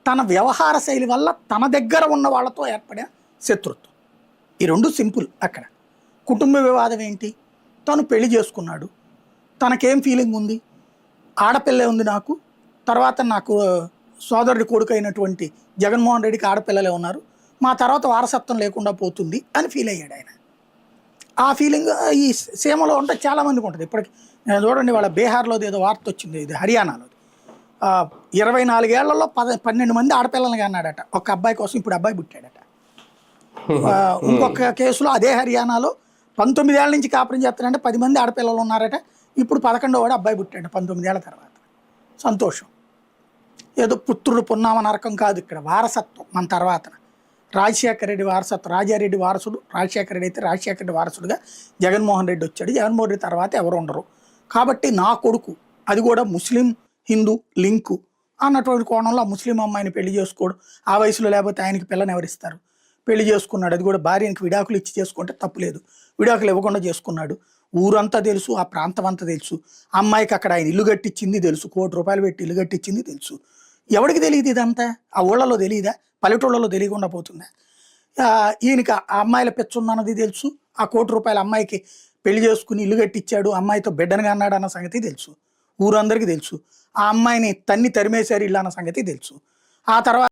తన వ్యవహార శైలి వల్ల తన దగ్గర ఉన్న వాళ్ళతో ఏర్పడే శత్రుత్వం. ఈ రెండు సింపుల్. అక్కడ కుటుంబ వివాదం ఏంటి? తను పెళ్లి చేసుకున్నాడు, తనకేం ఫీలింగ్ ఉంది, ఆడపిల్లే ఉంది నాకు, తర్వాత నాకు సోదరుడి కొడుకు అయినటువంటి జగన్మోహన్ రెడ్డికి ఆడపిల్లలే ఉన్నారు, మా తర్వాత వారసత్వం లేకుండా పోతుంది అని ఫీల్ అయ్యాడు ఆయన. ఆ ఫీలింగ్ ఈ సీమలో ఉంటే చాలామందికి ఉంటుంది. ఇప్పటికి చూడండి, వాళ్ళ బీహార్లో ఏదో వార్త వచ్చింది, ఇది హర్యానాలో. 24 ఏళ్లలో 12 మంది ఆడపిల్లలకి అన్నాడట ఒక అబ్బాయి కోసం. ఇప్పుడు అబ్బాయి పుట్టాడట. ఇంకొక కేసులో అదే హర్యానాలో 19 ఏళ్ల నుంచి కాపురం చేస్తారంటే 10 మంది ఆడపిల్లలు ఉన్నారట. ఇప్పుడు 11వ వాడు అబ్బాయి పుట్టాడు 19 ఏళ్ల తర్వాత. సంతోషం. ఏదో పుత్రుడు పున్నామ నరకం కాదు, ఇక్కడ వారసత్వం. మన తర్వాత రాజశేఖర రెడ్డి వారసత్వం, రాజారెడ్డి వారసుడు, రాజశేఖర రెడ్డి అయితే రాజశేఖర రెడ్డి వారసుడుగా జగన్మోహన్ రెడ్డి వచ్చాడు. జగన్మోహన్ రెడ్డి తర్వాత ఎవరు ఉండరు. కాబట్టి నా కొడుకు, అది కూడా ముస్లిం హిందూ లింకు అన్నటువంటి కోణంలో ఆ ముస్లిం అమ్మాయిని పెళ్లి చేసుకోవడం, ఆ వయసులో లేకపోతే ఆయనకి పిల్లని ఎవరిస్తారు? పెళ్లి చేసుకున్నాడు. అది కూడా భార్యనికి విడాకులు ఇచ్చి చేసుకుంటే తప్పులేదు, విడాకులు ఇవ్వకుండా చేసుకున్నాడు. ఊరంతా తెలుసు, ఆ ప్రాంతం అంతా తెలుసు. అమ్మాయికి అక్కడ ఆయన ఇల్లు కట్టించింది తెలుసు, ₹1 కోటి పెట్టి ఇల్లు కట్టించింది తెలుసు. ఎవరికి తెలియదు ఇదంతా? ఆ ఊళ్ళలో తెలియదా? పల్లెటూళ్ళలో తెలియకుండా పోతుందా? ఈయనకి ఆ అమ్మాయిల పెచ్చుందన్నది తెలుసు. ఆ ₹1 కోటి అమ్మాయికి పెళ్లి చేసుకుని ఇల్లు కట్టించాడు, అమ్మాయితో బిడ్డనగా అన్నాడు అన్న సంగతి తెలుసు. ఊరందరికీ తెలుసు. ఆ అమ్మాయిని తరిమేశారు ఇల్లు అన్న సంగతి తెలుసు. ఆ తర్వాత